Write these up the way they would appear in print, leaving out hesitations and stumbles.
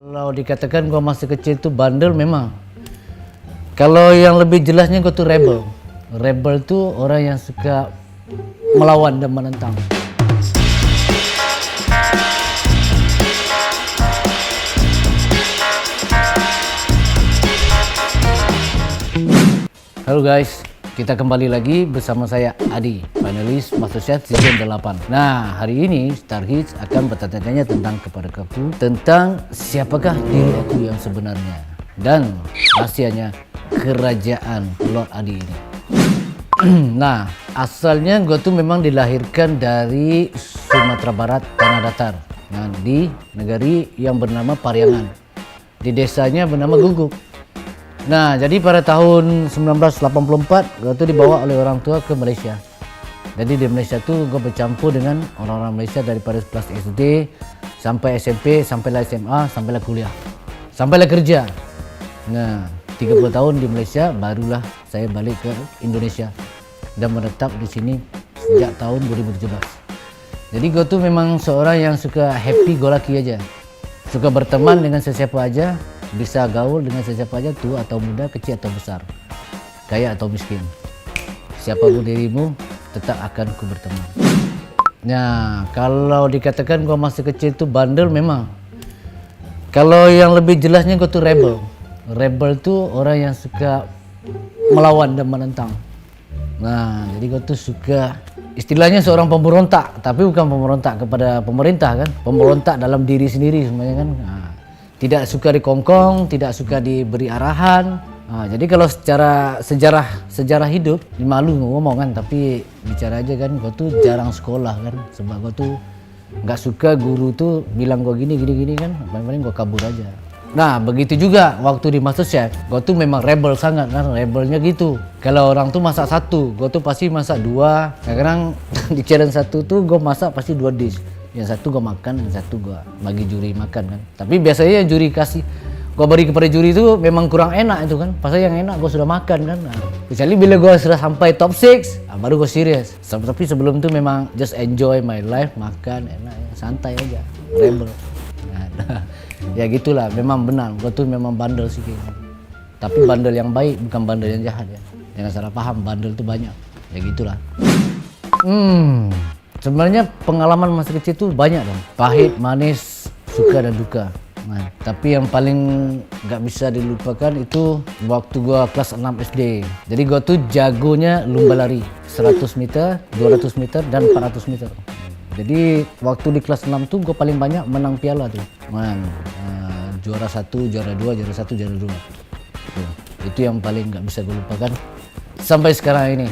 Kalau dikatakan gua masih kecil tuh bandel memang. Kalau yang lebih jelasnya gua tuh rebel. Rebel tuh orang yang suka melawan dan menentang. Halo guys, kita kembali lagi bersama saya Adi, panelis MasterChef Season 8. Nah, hari ini Star Hits akan bertanya-tanya kepada kamu tentang siapakah diri aku yang sebenarnya dan rahasianya kerajaan Lord Adi ini. Nah, asalnya gue tuh memang dilahirkan dari Sumatera Barat, Tanah Datar. Nah, di negeri yang bernama Pariangan. Di desanya bernama Guguk. Nah, jadi pada tahun 1984 gue tuh dibawa oleh orang tua ke Malaysia. Jadi di Malaysia tuh gue bercampur dengan orang-orang Malaysia daripada kelas SD sampai SMP, sampailah SMA, sampailah kuliah, sampailah kerja. Nah, 30 tahun di Malaysia barulah saya balik ke Indonesia dan menetap di sini sejak tahun 2017. Jadi gue tuh memang seorang yang suka happy go lucky aja. Suka berteman dengan sesiapa aja. Bisa gaul dengan siapa aja, tua atau muda, kecil atau besar, kaya atau miskin. Siapapun dirimu, tetap akan ku berteman. Nah, kalau dikatakan gua masih kecil itu bandel memang. Kalau yang lebih jelasnya gua tuh rebel. Rebel tuh orang yang suka melawan dan menentang. Nah, jadi gua tuh suka istilahnya seorang pemberontak, tapi bukan pemberontak kepada pemerintah kan, pemberontak dalam diri sendiri semuanya kan. Nah, tidak suka dikongkong, tidak suka diberi arahan. Nah, jadi kalau secara sejarah hidup, malu ngomong kan, tapi bicara aja kan, gue tuh jarang sekolah kan, sebab gue tuh nggak suka guru tuh bilang gue gini kan, paling gue kabur aja. Nah, begitu juga waktu di MasterChef, gue tuh memang rebel sangat kan, rebelnya gitu. Kalau orang tuh masak satu, gue tuh pasti masak dua. Kadang di challenge satu tuh gue masak pasti 2 dish. Yang satu gue makan, yang satu gue bagi juri makan kan. Tapi biasanya yang juri kasih, gue beri kepada juri itu memang kurang enak itu kan. Pasal yang enak gue sudah makan kan. Nah, kecuali bila gue sudah sampai top 6, baru gue serius. Tapi sebelum itu memang just enjoy my life, makan enak, santai aja, rebel. Nah, ya gitulah, memang benar. Gue tuh memang bandel sih kayaknya. Tapi bandel yang baik, bukan bandel yang jahat ya. Jangan salah paham, bandel tuh banyak. Ya gitulah. Sebenarnya pengalaman masa kecil itu banyak dong. Pahit, manis, suka dan duka. Nah, tapi yang paling gak bisa dilupakan itu waktu gua kelas 6 SD. Jadi gua tuh jagonya lomba lari 100 meter, 200 meter, dan 400 meter. Jadi waktu di kelas 6 tuh gua paling banyak menang piala tuh. Juara 1, juara 2, juara 1, juara 2. Itu yang paling gak bisa gue lupakan sampai sekarang ini.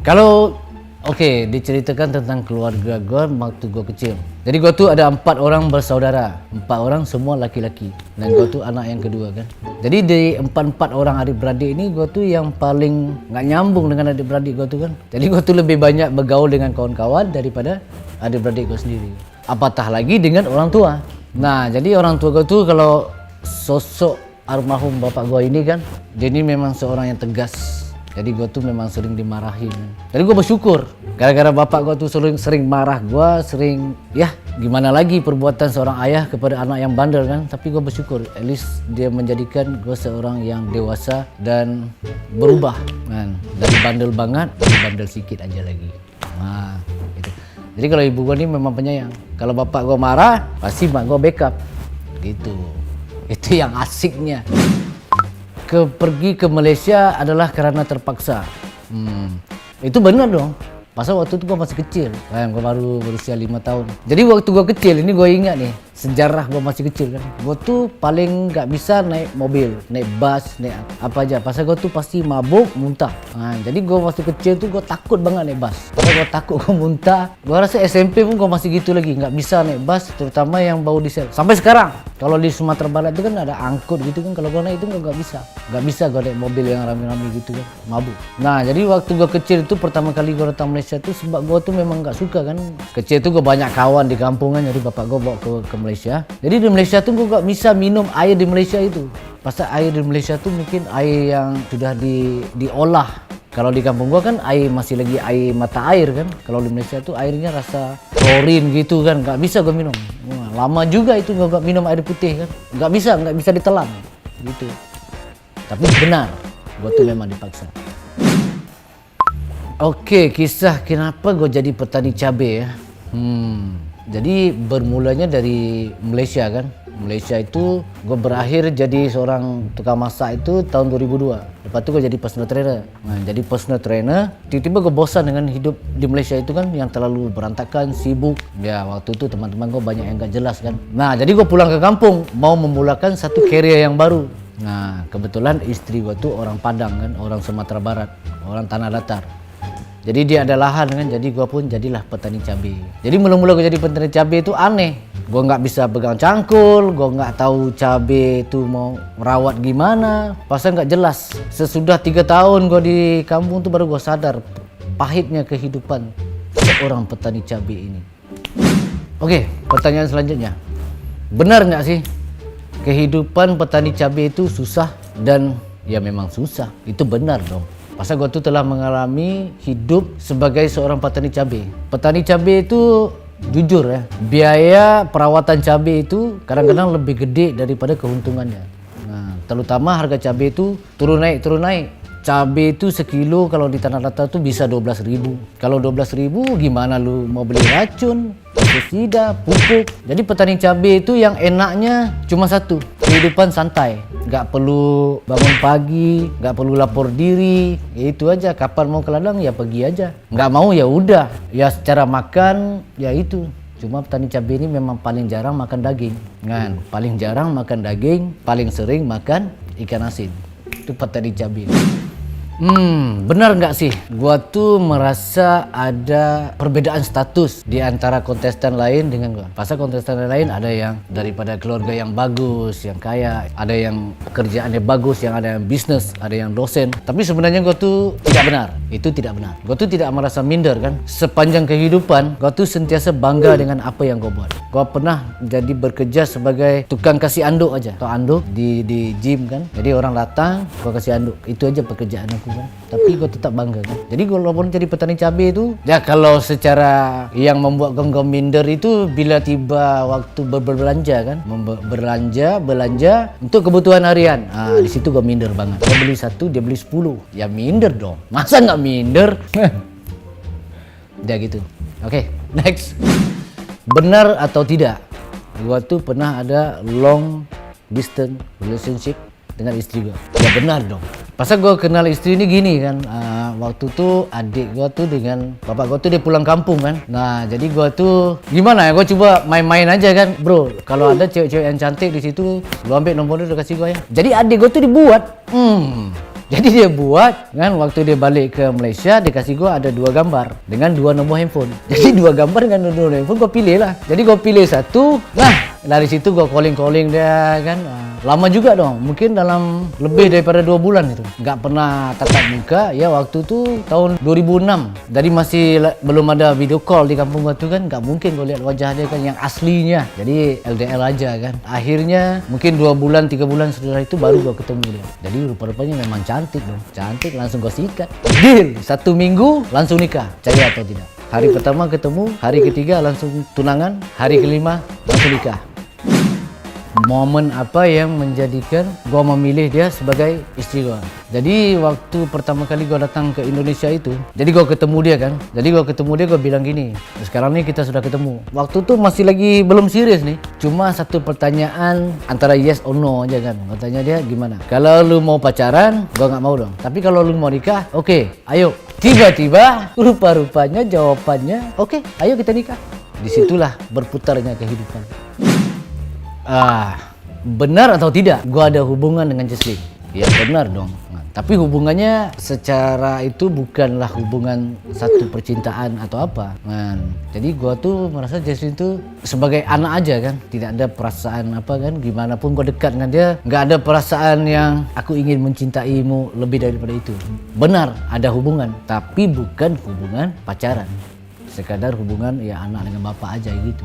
Kalau Oke, diceritakan tentang keluarga gue waktu gue kecil. Jadi gue tuh ada 4 orang bersaudara, 4 orang semua laki-laki, dan gue tuh anak yang kedua kan. Jadi di 4 orang adik-beradik ini gue tuh yang paling nggak nyambung dengan adik-beradik gue tuh kan. Jadi gue tuh lebih banyak bergaul dengan kawan-kawan daripada adik-beradik gue sendiri. Apatah lagi dengan orang tua. Nah, jadi orang tua gue tuh kalau sosok almarhum bapak gue ini kan, dia ini memang seorang yang tegas. Jadi gue tuh memang sering dimarahin. Jadi gue bersyukur. Gara-gara bapak gue tuh sering marah gue, sering ya gimana lagi perbuatan seorang ayah kepada anak yang bandel kan. Tapi gue bersyukur, at least dia menjadikan gue seorang yang dewasa dan berubah. Kan. Dari bandel banget, dari bandel sedikit aja lagi. Nah, gitu. Jadi kalau ibu gue ini memang penyayang. Kalau bapak gue marah, pasti mak gue backup. Gitu. Itu yang asiknya. Pergi ke Malaysia adalah karena terpaksa. Itu benar dong. Pasal waktu itu gue masih kecil. Gue baru berusia 5 tahun. Jadi waktu gue kecil, ini gue ingat nih. Sejarah gue masih kecil kan. Gue tuh paling gak bisa naik mobil, naik bus, naik apa aja. Pasal gue tuh pasti mabuk, muntah. Jadi gue waktu kecil tuh gue takut banget naik bus. Pasal gue takut gue muntah. Gue rasa SMP pun gue masih gitu lagi. Gak bisa naik bus, terutama yang bau diesel. Sampai sekarang. Kalau di Sumatera Barat itu kan ada angkut gitu kan. Kalau gue naik itu gak bisa. Gak bisa gue naik mobil yang rame-rame gitu kan. Mabuk. Nah, jadi waktu gue kecil itu pertama kali gue datang Malaysia tuh sebab gue tuh memang gak suka kan. Kecil tuh gue banyak kawan di kampungan. Jadi bapak gue bawa ke Malaysia. Jadi di Malaysia tuh gue gak bisa minum air di Malaysia itu. Pasal air di Malaysia tuh mungkin air yang sudah diolah. Kalau di kampung gua kan air masih lagi air mata air kan. Kalau di Malaysia tuh airnya rasa klorin gitu kan, nggak bisa gua minum. Wah, lama juga itu gue gak minum air putih kan, nggak bisa ditelan gitu. Tapi benar, gue tuh memang dipaksa. Oke, kisah kenapa gue jadi petani cabai ya. Jadi bermulanya dari Malaysia kan. Malaysia itu gue berakhir jadi seorang tukang masak itu tahun 2002. Lepas itu gue jadi personal trainer. Nah, jadi personal trainer, tiba-tiba gue bosan dengan hidup di Malaysia itu kan yang terlalu berantakan, sibuk. Ya waktu itu teman-teman gue banyak yang gak jelas kan. Nah jadi gue pulang ke kampung mau memulakan satu career yang baru. Nah kebetulan istri gue tuh orang Padang kan, orang Sumatera Barat, orang Tanah Datar. Jadi dia ada lahan kan, jadi gue pun jadilah petani cabai. Jadi mula-mula gue jadi petani cabai itu aneh. Gue nggak bisa pegang cangkul, gue nggak tahu cabai itu mau merawat gimana. Pasal nggak jelas. Sesudah 3 tahun gue di kampung tuh baru gue sadar pahitnya kehidupan seorang petani cabai ini. Oke, pertanyaan selanjutnya. Benar nggak sih kehidupan petani cabai itu susah? Dan ya memang susah, itu benar dong. Pasal gue tuh telah mengalami hidup sebagai seorang petani cabai. Petani cabai itu jujur ya, biaya perawatan cabai itu kadang-kadang lebih gede daripada keuntungannya. Nah, terutama harga cabai itu turun naik. Cabai itu sekilo kalau di Tanah Datar tuh bisa 12.000. Kalau 12.000 gimana lu mau beli racun, pestisida, pupuk. Jadi petani cabai itu yang enaknya cuma satu, kehidupan santai. Gak perlu bangun pagi, gak perlu lapor diri, ya itu aja. Kapan mau ke ladang ya pergi aja. Gak mau ya udah. Ya secara makan ya itu. Cuma petani cabai ini memang paling jarang makan daging. Kan? Paling jarang makan daging, paling sering makan ikan asin. Itu petani cabai. Benar nggak sih? Gua tuh merasa ada perbedaan status di antara kontestan lain dengan gua. Pasal kontestan lain ada yang daripada keluarga yang bagus, yang kaya, ada yang pekerjaannya bagus, yang ada yang bisnis, ada yang dosen. Tapi sebenarnya gua tuh tidak benar. Itu tidak benar. Gua tuh tidak merasa minder kan. Sepanjang kehidupan, gua tuh sentiasa bangga dengan apa yang gua buat. Gua pernah jadi bekerja sebagai tukang kasih anduk aja. Atau anduk di gym kan. Jadi orang datang, gua kasih anduk. Itu aja pekerjaan aku kan. Tapi gue tetap bangga kan. Jadi gue walaupun jadi petani cabai itu ya, kalau secara yang membuat gue minder itu bila tiba waktu berbelanja kan, belanja untuk kebutuhan harian. Nah, di situ gue minder banget. Gue beli 1, dia beli 10. Ya minder dong. Masa nggak minder? Udah gitu. Oke, next. Benar atau tidak? Gue tuh pernah ada long distance relationship dengan istri gue. Ya benar dong. Pasal gue kenal istri ini gini kan, waktu tuh adik gue tuh dengan bapak gue tuh dia pulang kampung kan. Nah jadi gue tuh gimana ya, gue coba main-main aja kan, bro. Kalau ada cewek-cewek yang cantik di situ, lu ambil nomornya udah kasih gue ya. Jadi adik gue tuh dibuat. Jadi dia buat kan, waktu dia balik ke Malaysia dia kasih gue ada 2 gambar dengan 2 nomor handphone. Jadi 2 gambar dengan 2 nomor handphone gue pilih lah. Jadi gue pilih satu. Nah dari situ gue calling dia kan. Lama juga dong, mungkin dalam lebih daripada 2 bulan itu. Nggak pernah tatap muka ya, waktu itu tahun 2006. Jadi masih belum ada video call di kampung gue tuh kan. Nggak mungkin gue lihat wajah dia kan yang aslinya. Jadi LDR aja kan. Akhirnya mungkin 2 bulan 3 bulan setelah itu baru gue ketemu dia. Jadi rupa-rupanya memang cantik dong. Cantik, langsung gue sikat. Deal, 1 minggu langsung nikah. Percaya atau tidak? Hari pertama ketemu, hari ketiga langsung tunangan, hari kelima langsung nikah. Momen apa yang menjadikan gue memilih dia sebagai istri gue? Jadi waktu pertama kali gue datang ke Indonesia itu, jadi gue ketemu dia kan. Jadi gue ketemu dia, gue bilang gini, sekarang nih kita sudah ketemu. Waktu itu masih lagi belum serius nih. Cuma satu pertanyaan antara yes or no aja kan. Gue tanya dia gimana? Kalau lu mau pacaran, gue nggak mau dong. Tapi kalau lu mau nikah, oke, ayo. Tiba-tiba rupa-rupanya jawabannya, oke, ayo kita nikah. Disitulah berputarnya kehidupan. Benar atau tidak gua ada hubungan dengan Jesslyn? Ya benar dong. Tapi hubungannya secara itu bukanlah hubungan satu percintaan atau apa. Jadi gua tuh merasa Jesslyn tuh sebagai anak aja kan. Tidak ada perasaan apa kan. Gimana pun gua dekat dengan dia, nggak ada perasaan yang aku ingin mencintaimu lebih daripada itu. Benar ada hubungan, tapi bukan hubungan pacaran. Sekadar hubungan ya anak dengan bapak aja gitu.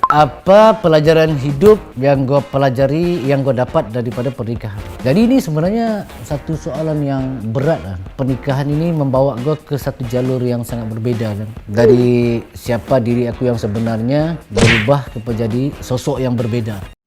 Apa pelajaran hidup yang gue pelajari, yang gue dapat daripada pernikahan? Jadi ini sebenarnya satu soalan yang berat lah. Pernikahan ini membawa gue ke satu jalur yang sangat berbeza kan. Dari siapa diri aku yang sebenarnya berubah kepada jadi sosok yang berbeda.